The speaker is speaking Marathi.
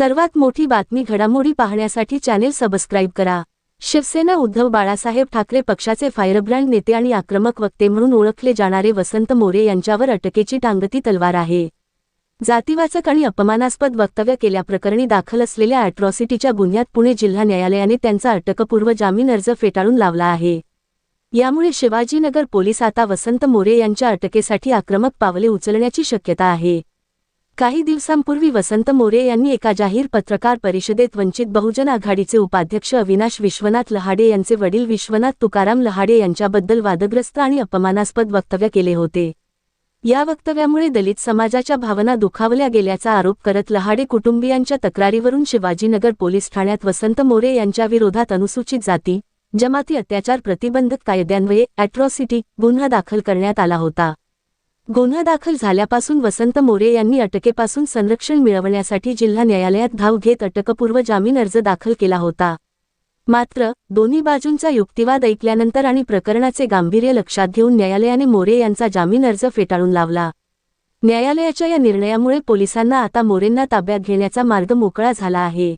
सर्वात मोठी बातमी घडामोडी पाहण्यासाठी चॅनेल सबस्क्राईब करा। शिवसेना उद्धव बाळासाहेब ठाकरे पक्षाचे फायरब्रँड नेते आणि आक्रमक वक्ते म्हणून ओळखले जाणारे वसंत मोरे यांच्यावर अटकेची टांगती तलवार आहे। जातीवाचक आणि अपमानास्पद वक्तव्य केल्याप्रकरणी दाखल असलेल्या अॅट्रॉसिटीच्या गुन्ह्यात पुणे जिल्हा न्यायालयाने त्यांचा अटकपूर्व जामीन अर्ज फेटाळून लावला आहे। यामुळे शिवाजीनगर पोलीस आता वसंत मोरे यांच्या अटकेसाठी आक्रमक पावले उचलण्याची शक्यता आहे। काही दिवसांपूर्वी वसंत मोरे यांनी एका जाहीर पत्रकार परिषदेत वंचित बहुजन आघाडीचे उपाध्यक्ष अविनाश विश्वनाथ लहाडे यांचे वडील विश्वनाथ तुकाराम लहाडे यांच्याबद्दल वादग्रस्त आणि अपमानास्पद वक्तव्य केले होते। या वक्तव्यामुळे दलित समाजाच्या भावना दुखावल्या गेल्याचा आरोप करत लहाडे कुटुंबियांच्या तक्रारीवरून शिवाजीनगर पोलीस ठाण्यात वसंत मोरे यांच्या विरोधात अनुसूचित जाती जमाती अत्याचार प्रतिबंधक कायद्यान्वये अॅट्रॉसिटी गुन्हा दाखल करण्यात आला होता। गुन्हा दाखल झाल्यापासून वसंत मोरे यांनी अटकेपासून संरक्षण मिळवण्यासाठी जिल्हा न्यायालयात धाव घेत अटकपूर्व जामीन अर्ज दाखल केला होता। मात्र दोन्ही बाजूंचा युक्तिवाद ऐकल्यानंतर आणि प्रकरणाचे गांभीर्य लक्षात घेऊन न्यायालयाने मोरे यांचा जामीन अर्ज फेटाळून लावला। न्यायालयाच्या या निर्णयामुळे पोलिसांना आता मोरेंना ताब्यात घेण्याचा मार्ग मोकळा झाला आहे।